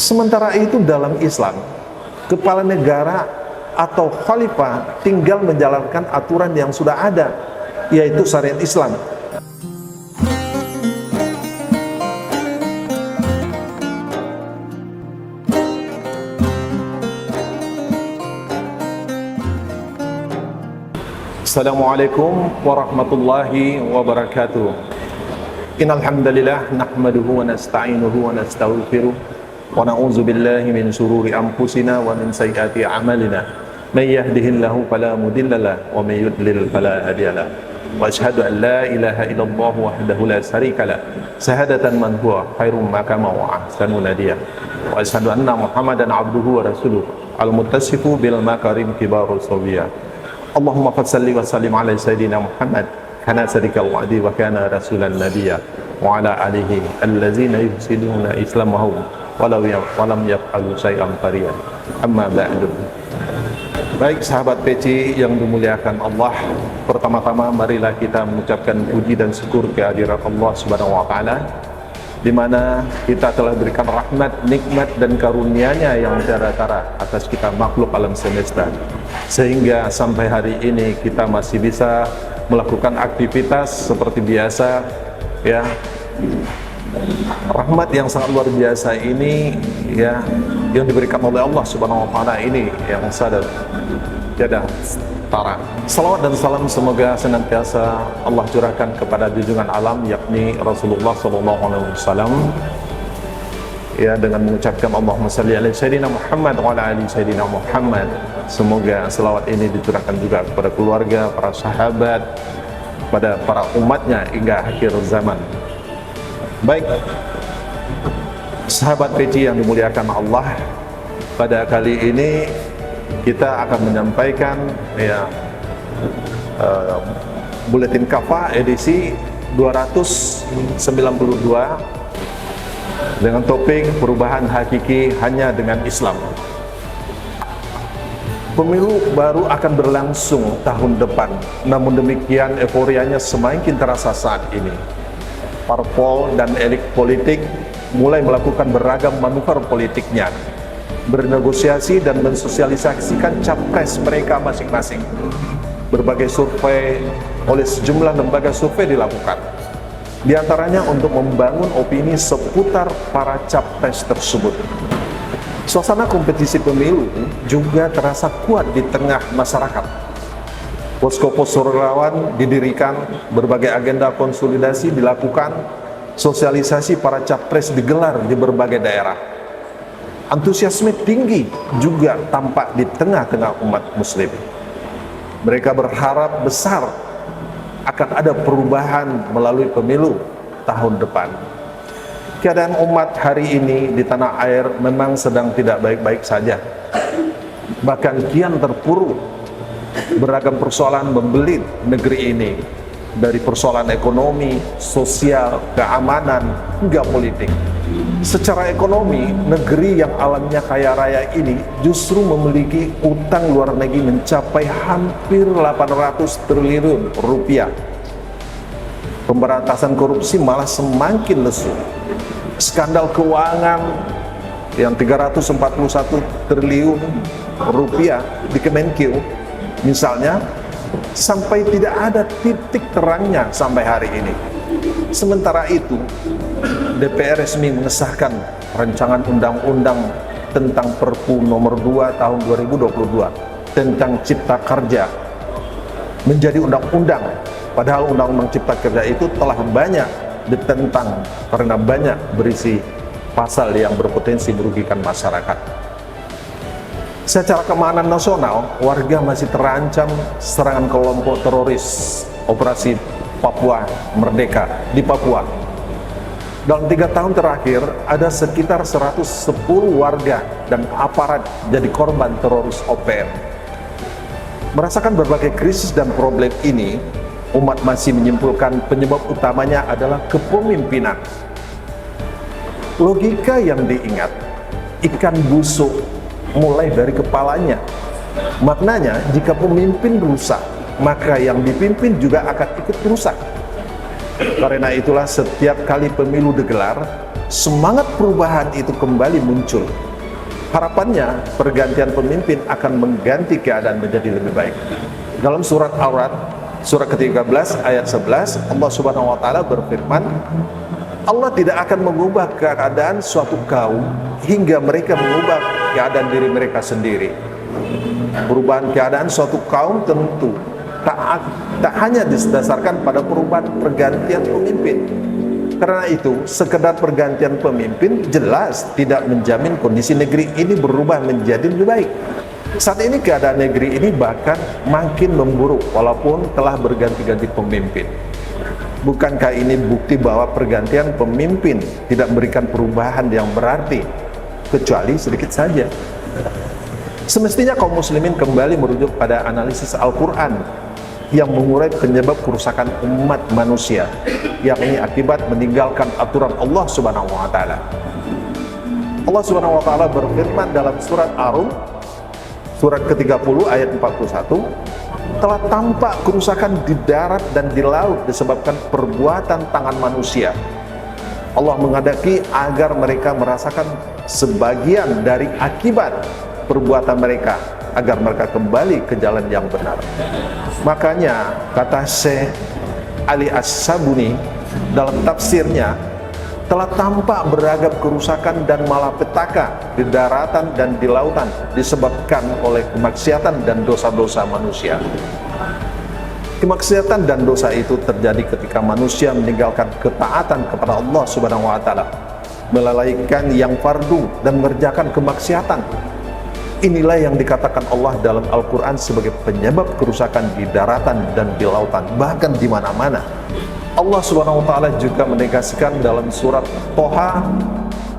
Sementara itu dalam Islam, kepala negara atau khalifah tinggal menjalankan aturan yang sudah ada, yaitu syariat Islam. Assalamualaikum warahmatullahi wabarakatuh. Innal hamdalillah nahmaduhu wa nasta'inuhu wa nastaghfiruh wa na'udzu billahi min shururi anfusina wa min sayyiati a'malina. May yahdihillahu fala mudilla lahu wa may yudlil fala hadiya lahu. Wa asyhadu an la ilaha illallah wahdahu la syarika lahu syahadatan man huwa khairum maqama wa ahsanu nadiya. Wa asyhadu anna Muhammadan abduhu wa rasuluh al-muttasifu bil makarim kibarus sawiyah. Allahumma salli wa sallim ala sayyidina Muhammad kana sadikal wa'di wa kana rasulan nabiyya wa ala alihi allazina yufsiduna islamahum walau lam yaf'alu syai'an qariyan. Amma ba'du. Baik sahabat PC yang dimuliakan Allah, pertama-tama marilah kita mengucapkan puji dan syukur kehadirat Allah Subhanahu wa taala, di mana kita telah berikan rahmat, nikmat dan karunia-Nya yang tiada-tara atas kita makhluk alam semesta, sehingga sampai hari ini kita masih bisa melakukan aktivitas seperti biasa, ya. Rahmat yang sangat luar biasa ini, ya, yang diberikan oleh Allah Subhanahu wa taala ini yang sadar tiada tara. Salawat dan salam semoga senantiasa Allah curahkan kepada junjungan alam, yakni Rasulullah SAW, ya, dengan mengucapkan Allahumma salli ala sayyidina Muhammad wa ala ali sayyidina Muhammad. Semoga selawat ini dicurahkan juga kepada keluarga, para sahabat, pada para umatnya hingga akhir zaman. Baik sahabat PC yang dimuliakan Allah, pada kali ini kita akan menyampaikan, ya, buletin Kafa edisi 292 dengan topik perubahan hakiki hanya dengan Islam. Pemilu baru akan berlangsung tahun depan, namun demikian euforianya semakin terasa saat ini. Parpol dan elit politik mulai melakukan beragam manuver politiknya, bernegosiasi dan mensosialisasikan capres mereka masing-masing. Berbagai survei oleh sejumlah lembaga survei dilakukan, di antaranya untuk membangun opini seputar para capres tersebut. Suasana kompetisi pemilu juga terasa kuat di tengah masyarakat. Posko-posko relawan didirikan, berbagai agenda konsolidasi dilakukan, sosialisasi para capres digelar di berbagai daerah. Antusiasme tinggi juga tampak di tengah-tengah umat muslim. Mereka berharap besar akan ada perubahan melalui pemilu tahun depan. Keadaan umat hari ini di tanah air memang sedang tidak baik-baik saja. Bahkan kian terpuruk. Beragam persoalan membelit negeri ini, dari persoalan ekonomi, sosial, keamanan, hingga politik. Secara ekonomi, negeri yang alamnya kaya raya ini justru memiliki utang luar negeri mencapai hampir 800 triliun rupiah. Pemberantasan korupsi malah semakin lesu. Skandal keuangan yang 341 triliun rupiah di Kemenkeu misalnya, sampai tidak ada titik terangnya sampai hari ini. Sementara itu, DPR resmi mengesahkan rancangan undang-undang tentang Perpu nomor 2 tahun 2022 tentang Cipta Kerja menjadi undang-undang, padahal undang-undang Cipta Kerja itu telah banyak ditentang karena banyak berisi pasal yang berpotensi merugikan masyarakat. Secara keamanan nasional, warga masih terancam serangan kelompok teroris Operasi Papua Merdeka di Papua. Dalam 3 tahun terakhir, ada sekitar 110 warga dan aparat jadi korban teroris OPM. Merasakan berbagai krisis dan problem ini, umat masih menyimpulkan penyebab utamanya adalah kepemimpinan. Logika yang diingat, ikan busuk mulai dari kepalanya. Maknanya, jika pemimpin rusak, maka yang dipimpin juga akan ikut rusak. Karena itulah setiap kali pemilu digelar, semangat perubahan itu kembali muncul. Harapannya pergantian pemimpin akan mengganti keadaan menjadi lebih baik. Dalam surat Ar-Ra'd, surat ke-13 ayat 11, Allah Subhanahu wa taala berfirman, Allah tidak akan mengubah keadaan suatu kaum hingga mereka mengubah keadaan diri mereka sendiri. Perubahan keadaan suatu kaum tentu tak hanya didasarkan pada perubahan pergantian pemimpin. Karena itu, sekedar pergantian pemimpin jelas tidak menjamin kondisi negeri ini berubah menjadi lebih baik. Saat ini keadaan negeri ini bahkan makin memburuk walaupun telah berganti-ganti pemimpin. Bukankah ini bukti bahwa pergantian pemimpin tidak memberikan perubahan yang berarti, kecuali sedikit saja? Semestinya kaum muslimin kembali merujuk pada analisis Al-Quran yang mengurai penyebab kerusakan umat manusia, yakni akibat meninggalkan aturan Allah Subhanahu wa taala. Allah Subhanahu wa taala berfirman dalam surat Ar-Rum, surat ke-30 ayat 41, telah tampak kerusakan di darat dan di laut disebabkan perbuatan tangan manusia. Allah menghendaki agar mereka merasakan sebagian dari akibat perbuatan mereka, agar mereka kembali ke jalan yang benar. Makanya kata Syekh Ali As-Sabuni dalam tafsirnya, telah tampak beragam kerusakan dan malapetaka di daratan dan di lautan disebabkan oleh kemaksiatan dan dosa-dosa manusia. Kemaksiatan dan dosa itu terjadi ketika manusia meninggalkan ketaatan kepada Allah Subhanahu wa taala, melalaikan yang fardu dan mengerjakan kemaksiatan. Inilah yang dikatakan Allah dalam Al-Quran sebagai penyebab kerusakan di daratan dan di lautan, bahkan di mana-mana. Allah Subhanahu wa taala juga menegaskan dalam surat Toha,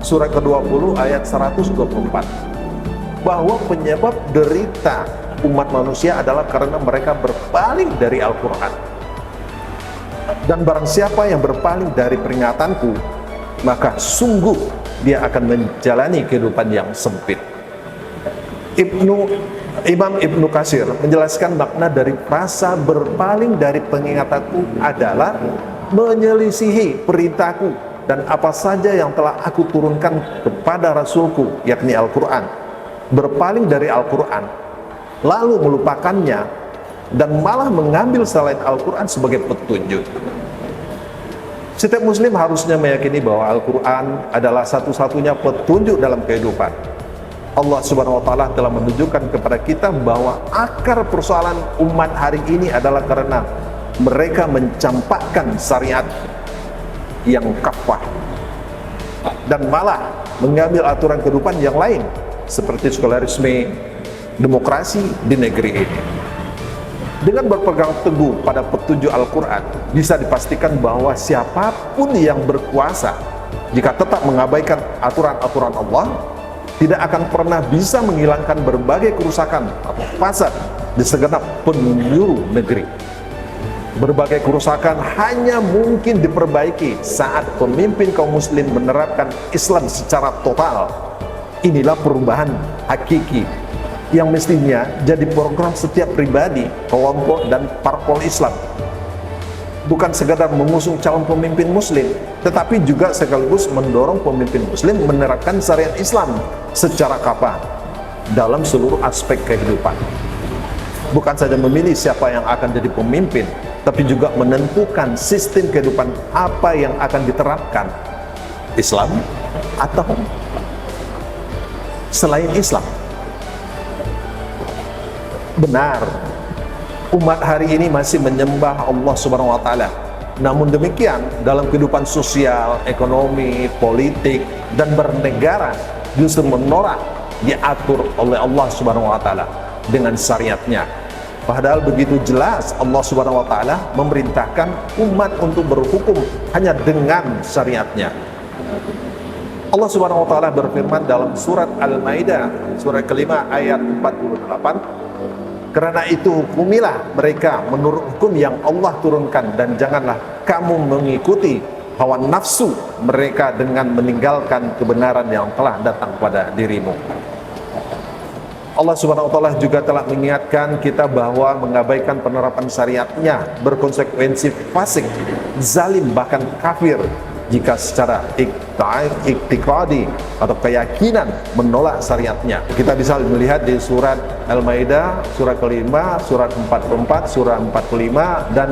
surat ke-20 ayat 124, bahwa penyebab derita umat manusia adalah karena mereka berpaling dari Al-Quran. Dan barang siapa yang berpaling dari peringatanku, maka sungguh dia akan menjalani kehidupan yang sempit. Imam Ibnu Katsir menjelaskan makna dari frasa berpaling dari pengingatanku adalah menyelisihi perintahku dan apa saja yang telah aku turunkan kepada Rasulku, yakni Al-Quran. Berpaling dari Al-Quran, lalu melupakannya dan malah mengambil selain Al-Quran sebagai petunjuk. Setiap muslim harusnya meyakini bahwa Al-Quran adalah satu-satunya petunjuk dalam kehidupan. Allah Subhanahu wa taala telah menunjukkan kepada kita bahwa akar persoalan umat hari ini adalah karena mereka mencampakkan syariat yang kafah dan malah mengambil aturan kehidupan yang lain seperti sekularisme, demokrasi di negeri ini. Dengan berpegang teguh pada petunjuk Al-Quran, bisa dipastikan bahwa siapapun yang berkuasa, jika tetap mengabaikan aturan-aturan Allah, tidak akan pernah bisa menghilangkan berbagai kerusakan atau fasad di segenap penjuru negeri. Berbagai kerusakan hanya mungkin diperbaiki saat pemimpin kaum muslim menerapkan Islam secara total. Inilah perubahan hakiki yang mestinya jadi program setiap pribadi, kelompok, dan parpol Islam. Bukan sekadar mengusung calon pemimpin muslim, tetapi juga sekaligus mendorong pemimpin muslim menerapkan syariat Islam secara kafah dalam seluruh aspek kehidupan. Bukan saja memilih siapa yang akan jadi pemimpin, tapi juga menentukan sistem kehidupan apa yang akan diterapkan, Islam atau selain Islam. Benar, umat hari ini masih menyembah Allah Subhanahu wa taala. Namun demikian, dalam kehidupan sosial, ekonomi, politik, dan bernegara justru menolak diatur oleh Allah Subhanahu wa taala dengan syariatnya. Padahal begitu jelas Allah Subhanahu wa taala memerintahkan umat untuk berhukum hanya dengan syariatnya. Allah Subhanahu wa taala berfirman dalam surat Al-Maidah, surat kelima ayat 48, karena itu hukumilah mereka menurut hukum yang Allah turunkan dan janganlah kamu mengikuti hawa nafsu mereka dengan meninggalkan kebenaran yang telah datang pada dirimu. Allah Subhanahu wa taala juga telah mengingatkan kita bahwa mengabaikan penerapan syariatnya berkonsekuensi fasik, zalim, bahkan kafir. jika secara iktikadi atau keyakinan menolak syariatnya. Kita bisa melihat di surat Al-Maidah, surat ke-5, surat 44, surat 45, dan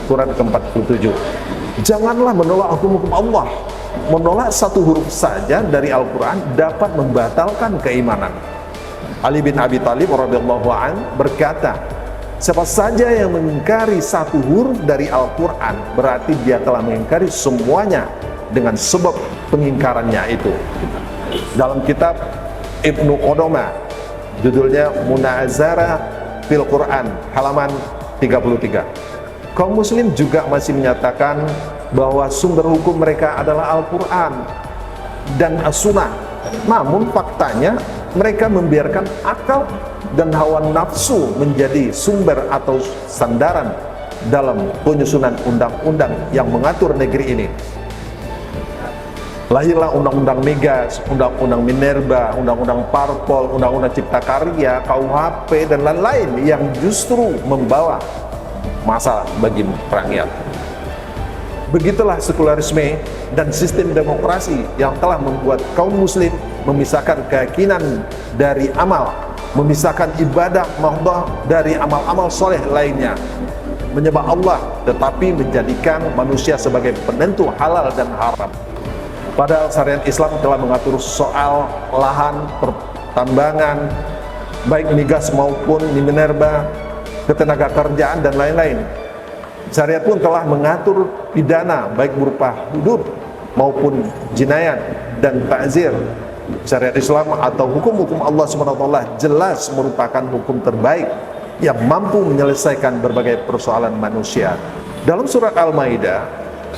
surat ke-47. Janganlah menolak hukum-hukum Allah. Menolak satu huruf saja dari Al-Quran dapat membatalkan keimanan. Ali bin Abi Thalib radhiyallahu anhu berkata, siapa saja yang mengingkari satu huruf dari Al-Quran, berarti dia telah mengingkari semuanya dengan sebab pengingkarannya itu. Dalam kitab Ibnu Qudamah, judulnya Munazarah fil Quran, halaman 33. Kaum muslim juga masih menyatakan bahwa sumber hukum mereka adalah Al-Quran dan As-Sunnah. Namun faktanya mereka membiarkan akal dan hawa nafsu menjadi sumber atau sandaran dalam penyusunan undang-undang yang mengatur negeri ini. Lahirlah undang-undang Migas, undang-undang Minerba, undang-undang Parpol, undang-undang Cipta Karya, KUHP, dan lain-lain yang justru membawa masalah bagi rakyat. Begitulah sekularisme dan sistem demokrasi yang telah membuat kaum muslim memisahkan keyakinan dari amal, memisahkan ibadah mahdoh dari amal-amal soleh lainnya, menyembah Allah tetapi menjadikan manusia sebagai penentu halal dan haram. Padahal syariat Islam telah mengatur soal lahan, pertambangan, baik migas maupun minerba, ketenaga kerjaan, dan lain-lain. Syariat pun telah mengatur pidana baik berupa hudud maupun jinayat dan ta'zir. Syariat Islam atau hukum-hukum Allah SWT jelas merupakan hukum terbaik yang mampu menyelesaikan berbagai persoalan manusia. Dalam surat Al-Maidah,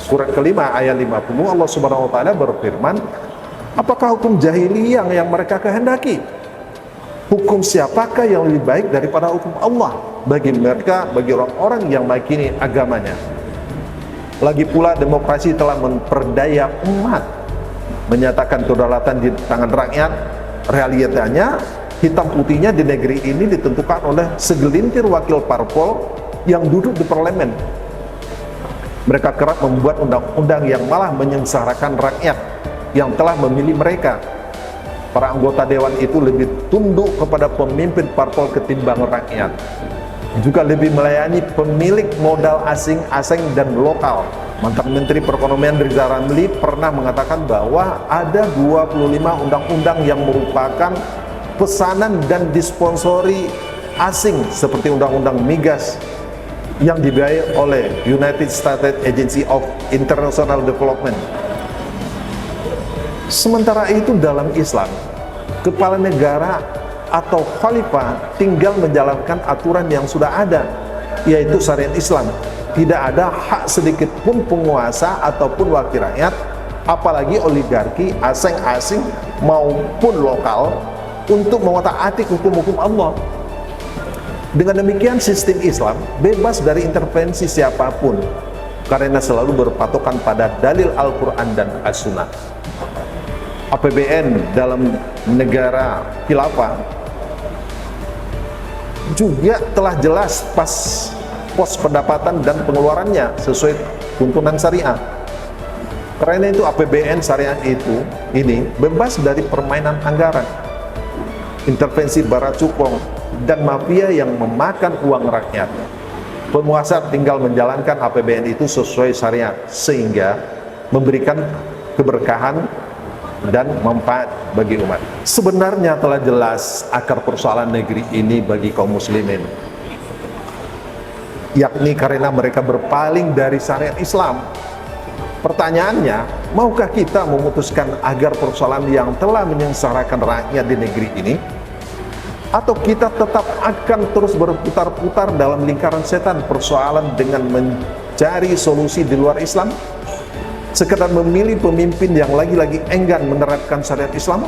surat ke-5 ayat 50, Allah SWT berfirman, apakah hukum jahiliyah yang mereka kehendaki? Hukum siapakah yang lebih baik daripada hukum Allah bagi mereka, bagi orang-orang yang meyakini agamanya? Lagi pula demokrasi telah memperdaya umat, menyatakan kedaulatan di tangan rakyat. Realitanya hitam putihnya di negeri ini ditentukan oleh segelintir wakil parpol yang duduk di parlemen. Mereka kerap membuat undang-undang yang malah menyengsarakan rakyat yang telah memilih mereka. Para anggota dewan itu lebih tunduk kepada pemimpin parpol ketimbang rakyat. Juga lebih melayani pemilik modal asing dan lokal. Mantan Menteri Perekonomian Rizal Ramli pernah mengatakan bahwa ada 25 undang-undang yang merupakan pesanan dan disponsori asing, seperti undang-undang migas yang dibiayai oleh United States Agency of International Development. Sementara itu dalam Islam, kepala negara atau khalifah tinggal menjalankan aturan yang sudah ada, yaitu syariat Islam. Tidak ada hak sedikit pun penguasa ataupun wakil rakyat, apalagi oligarki asing maupun lokal, untuk mengotak-atik hukum-hukum Allah. Dengan demikian sistem Islam bebas dari intervensi siapapun, karena selalu berpatokan pada dalil Al-Quran dan As-Sunnah. APBN dalam negara khilafah juga telah jelas pos pendapatan dan pengeluarannya sesuai tuntunan syariah. Karena itu APBN syariah ini bebas dari permainan anggaran, intervensi bara cukong, dan mafia yang memakan uang rakyat. Penguasa tinggal menjalankan APBN itu sesuai syariat, sehingga memberikan keberkahan dan manfaat bagi umat. Sebenarnya telah jelas akar persoalan negeri ini bagi kaum muslimin, yakni karena mereka berpaling dari syariat Islam. Pertanyaannya, maukah kita memutuskan agar persoalan yang telah menyengsarakan rakyat di negeri ini? Atau kita tetap akan terus berputar-putar dalam lingkaran setan persoalan dengan mencari solusi di luar Islam? Sekedar memilih pemimpin yang lagi-lagi enggan menerapkan syariat Islam?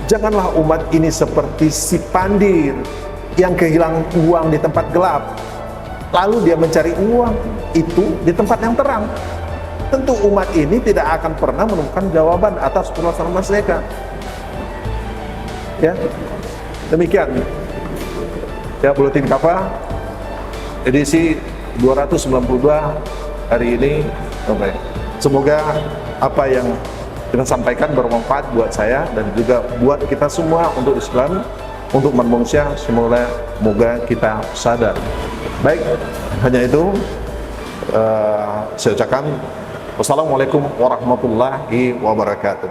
Janganlah umat ini seperti si pandir yang kehilangan uang di tempat gelap, lalu dia mencari uang itu di tempat yang terang. Tentu umat ini tidak akan pernah menemukan jawaban atas permasalahan mereka. Ya, demikian ya Buletin Kafah edisi 292 hari ini. Sampai Semoga apa yang kita sampaikan bermanfaat buat saya dan juga buat kita semua untuk Islam, untuk manusia. Semoga kita sadar. Baik, hanya itu saya ucapkan wassalamualaikum warahmatullahi wabarakatuh.